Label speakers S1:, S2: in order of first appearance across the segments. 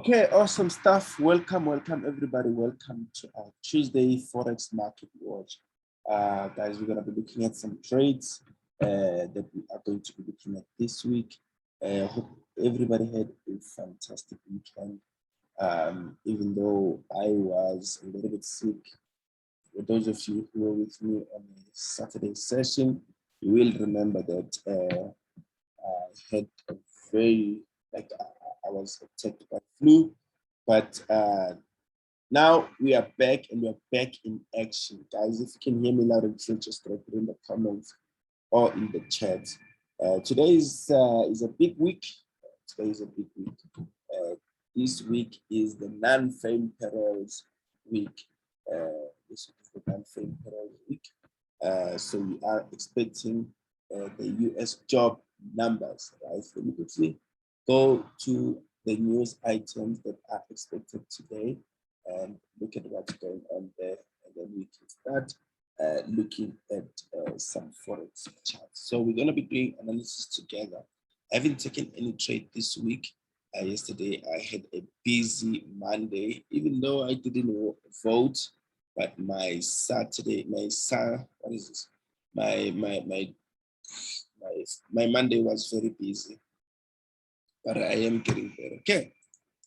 S1: Okay, awesome stuff. Welcome everybody. Welcome to our Tuesday Forex Market Watch. Guys, we're going to be looking at some trades that we are going to be looking at this week. Hope everybody had a fantastic weekend. Even though I was a little bit sick, for those of you who were with me on a Saturday session, you will remember that I had a very, I was attacked by flu, but now we are back and we're back in action. Guys, if you can hear me loud and clear, just drop it in the comments or in the chat. Today is a big week. Today is a big week. This week is the non-farm payrolls week. This week is the non-farm payrolls week. So we are expecting the US job numbers, right? So let me quickly go to the news items that are expected today and look at what's going on there, and then we can start looking at some Forex charts. So we're going to be doing analysis together. I haven't taken any trade this week. Yesterday I had a busy Monday, even though I didn't vote, but my Saturday, what is this? My Monday was very busy, but I am getting better. Okay,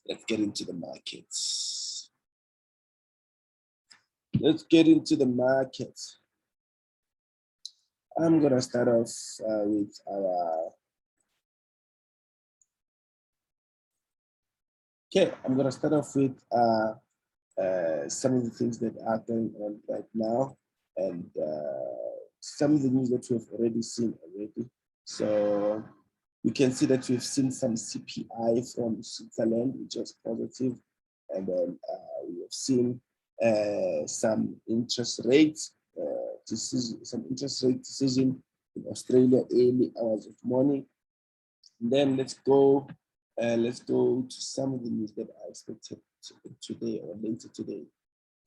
S1: let's get into the markets. Let's get into the market. I'm gonna start off with our. Okay, I'm gonna start off with some of the things that are going on right now, and some of the news that we've already seen already. So you can see that we've seen some CPI from Switzerland, which was positive, and then we have seen some interest rates decision, in Australia early hours of morning. And then let's go to some of the news that are expected today or later today.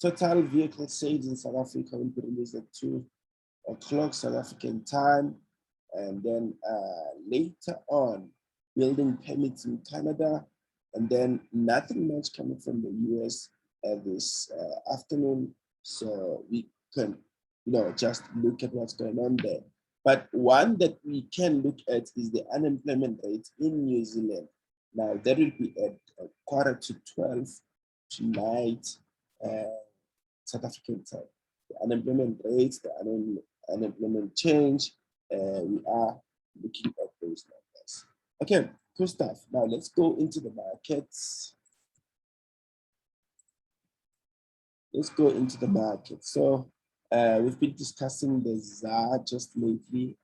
S1: Total vehicle sales in South Africa will be released at 2 o'clock South African time. And then later on, building permits in Canada, and then nothing much coming from the US this afternoon. So we can, just look at what's going on there. But one that we can look at is the unemployment rate in New Zealand. Now that will be at 11:45 tonight, South African time. The unemployment rates, the unemployment change, we are looking at those numbers. Okay, cool stuff. Now let's go into the markets. Let's go into the market. So we've been discussing the ZAR just lately,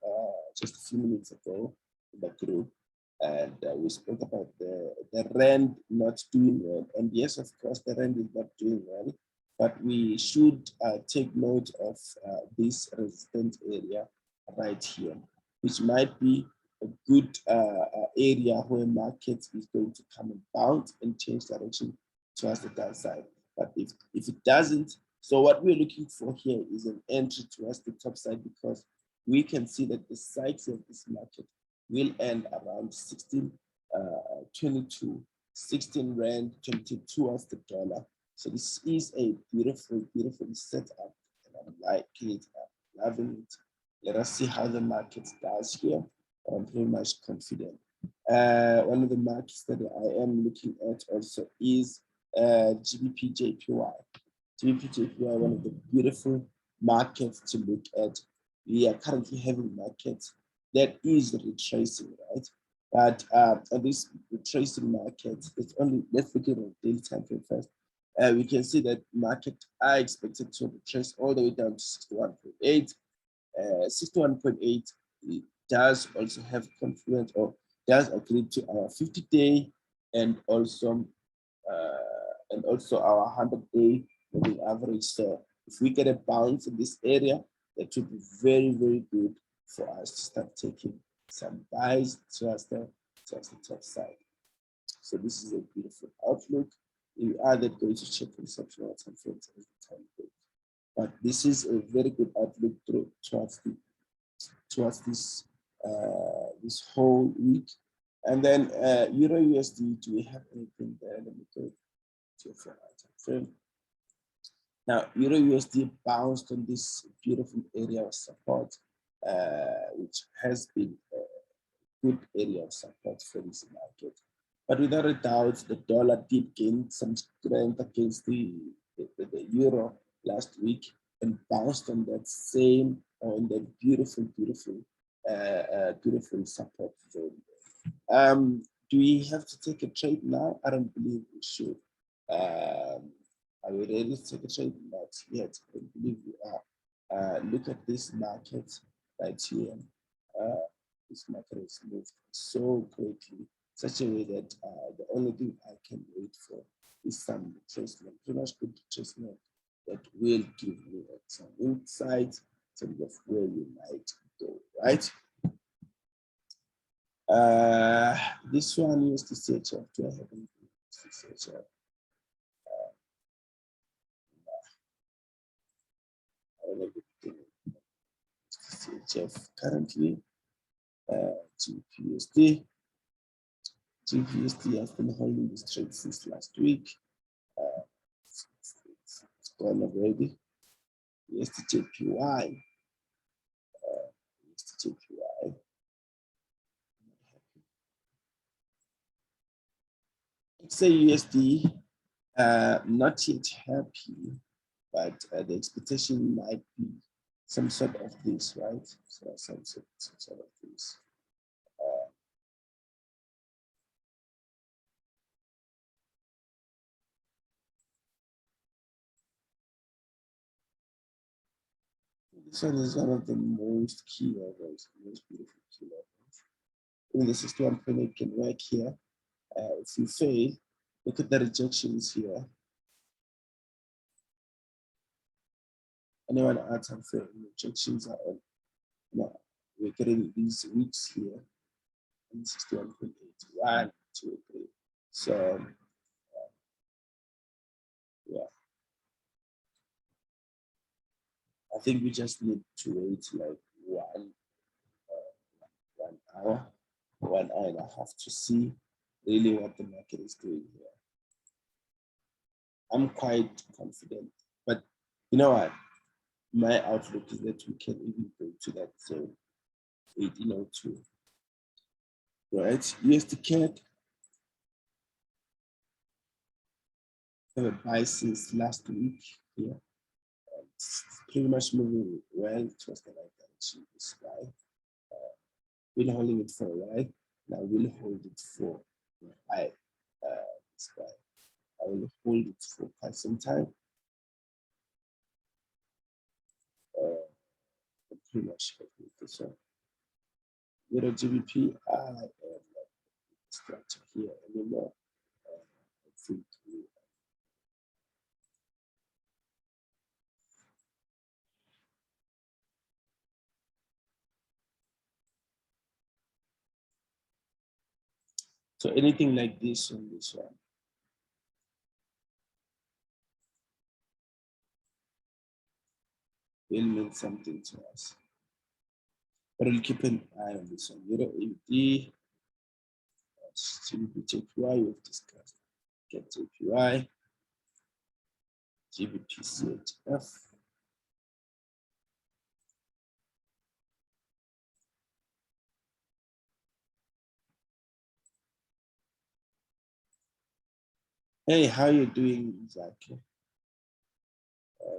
S1: just a few minutes ago in the group. And we spoke about the rand not doing well. And yes, of course, the rand is not doing well, but we should take note of this resistance area right here, which might be a good area where markets is going to come and bounce and change direction towards the downside. But if it doesn't, so what we're looking for here is an entry towards the top side, because we can see that the cycle of this market will end around 16.22, 16 rand 22 towards the dollar. So this is a beautiful setup, and I'm liking it, I'm loving it. Let us see how the market does here. I'm pretty much confident. One of the markets that I am looking at also is GBP JPY. GBP JPY, one of the beautiful markets to look at. We are currently having markets that is retracing, right? But on this retracing market, let's look at the daily time frame first. We can see that market are expected to retrace all the way down to 61.8. 61.8 does also have confluence, or does agree to our 50-day and also our 100-day moving average. So if we get a bounce in this area, that would be very good for us to start taking some buys towards the top side. So this is a beautiful outlook. We are then going to check conceptual time frames as the time goes. But this is a very good outlook towards this whole week. And then Euro USD, do we have anything there? Let me go to your item frame. Now, Euro USD bounced on this beautiful area of support, which has been a good area of support for this market. But without a doubt, the dollar did gain some strength against the euro last week and bounced on that same, on that beautiful, beautiful support zone. Do we have to take a trade now? I don't believe we should. Are we ready to take a trade? Not yet. I don't believe we are. Look at this market right here. This market has moved so greatly, such a way that the only thing I can wait for is some retracement, pretty much good retracement that will give me some insight in terms of where we might go, right? This one is the CHF. Do I have anything to CHF? I don't have anything to CHF currently. GPUSD. GPUSD has been holding this trade since last week. It's gone already. USDJPY. USDJPY. XAUSD, not yet happy, but the expectation might be some sort of this, right? So some sort of this. This one is one of the most key levels, most beautiful key levels. Even the 61.8 can work here. If you fail, look at the rejections here. Anyone else have failed? Rejections are on. No, we're getting these weeks here. 61.8, 1, 2, 3. So, yeah. I think we just need to wait like 1 hour, 1 hour and a half to see really what the market is doing here. I'm quite confident, but you know what? My outlook is that we can even go to that zone, 1802. Right? USD CAD have a buy since last week here. It's pretty much moving well towards the right direction. This buy. Been holding it for a while. Now we'll hold it for this buy. I will hold it for quite some time. Pretty much happy with this one. Euro GBP, I am not structure here anymore. I think so anything like this on this one. Will mean something to us. But we'll keep an eye on this one. Euro AUD, GBP JPY, we've discussed. Get JPY, GBP CHF. Hey, how you doing, exactly?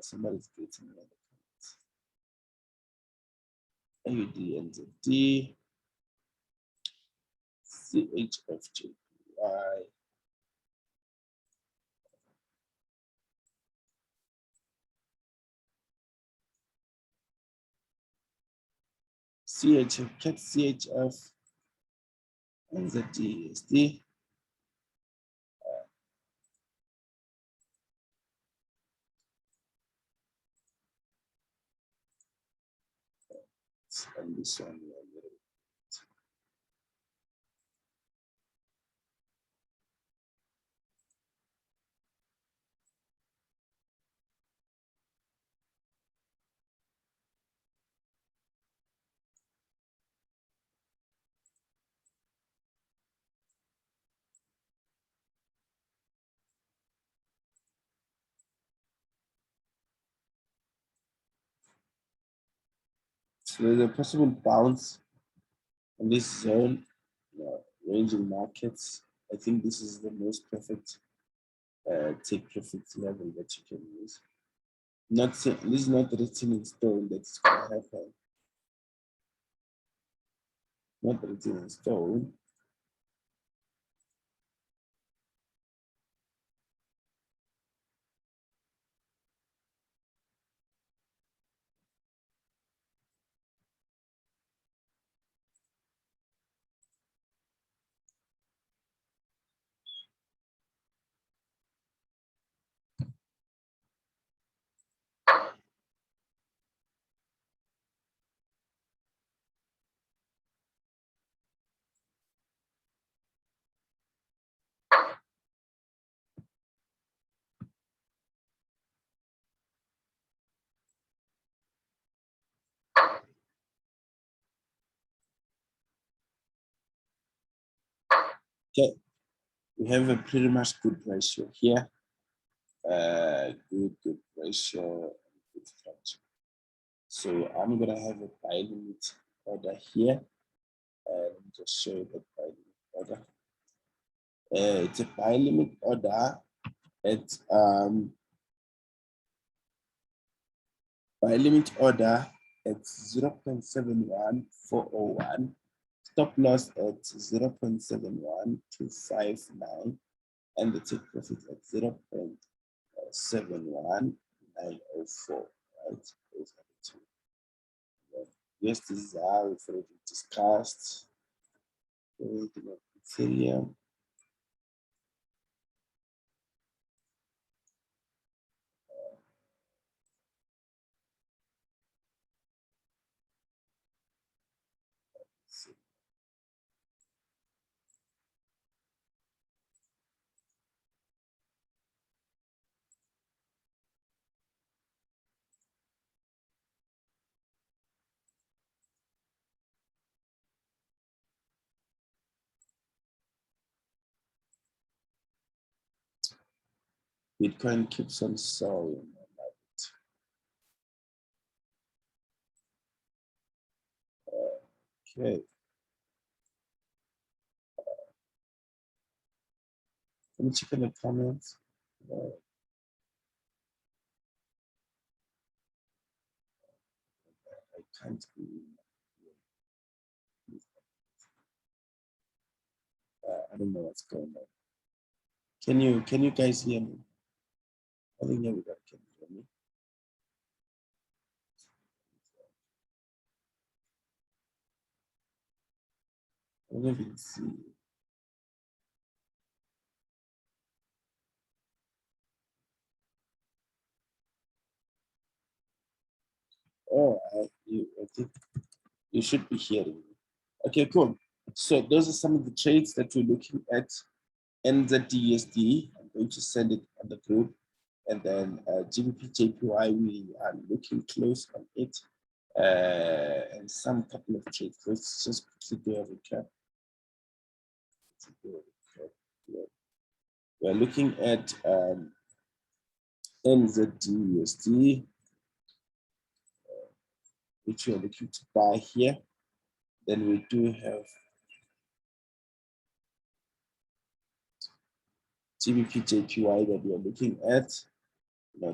S1: Somebody's getting another comment. AUD, NZD, CHF, JPY. CHF, CAT CHF, NZD, USD. And this one. So there's a possible bounce in this zone, ranging markets. I think this is the most perfect take profit level that you can use. This is not written in stone that it's going to happen. Not written in stone. Okay, we have a pretty much good ratio here. Good ratio, good structure. So I'm gonna have a buy limit order here. Let me just show you the buy limit order. It's a buy limit order at buy limit order at 0.71401. Stop loss at 0.71259, and the take profit at 0.71904. Right? Those are the two. Yes, this is how we've already discussed. Ethereum. Bitcoin keeps on soaring. Okay. Let me check in the comments. I can't be. I don't know what's going on. Can you guys hear me? I think everybody can hear me. I don't even see. Oh, I think you should be hearing me. Okay, cool. So those are some of the trades that we're looking at. NZDUSD, I'm going to send it on the group. And then GBP JPY, we are looking close on it. And some couple of trades. Let's just quickly do a recap. We're looking at NZDUSD, which we are looking to buy here. Then we do have GBP JPY that we are looking at.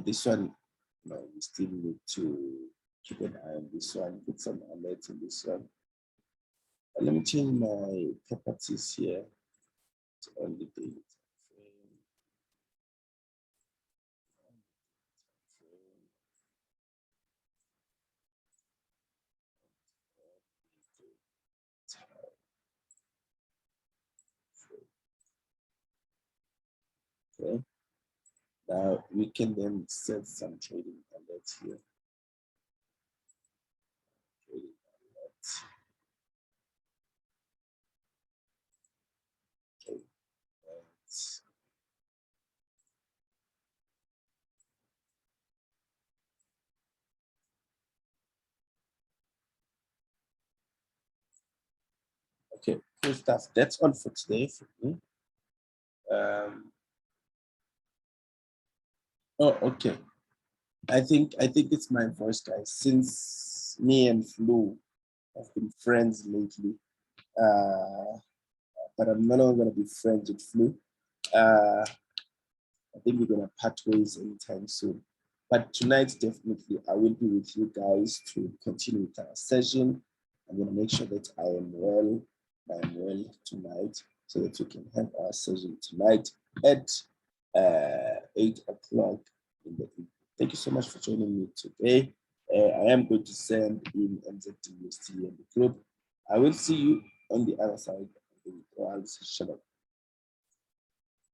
S1: This one, we still need to keep an eye on this one, put some alerts on this one. Let me change my properties here to only daily time frame. Okay. Now we can then set some trading alerts here. Trading alerts. Okay. Okay, cool stuff. That's all for today for me. Oh, okay. I think it's my voice, guys. Since friends. Me and Flu have been friends lately, but I'm no longer going to be friends with Flu. I think we're going to part ways anytime soon. But tonight, definitely, I will be with you guys to continue with our session. I'm going to make sure that I am well tonight so that we can have our session tonight at 8 o'clock in the evening. Thank you so much for joining me today. I am going to send in MZDUST in the group. I will see you on the other side of the call. Shalom.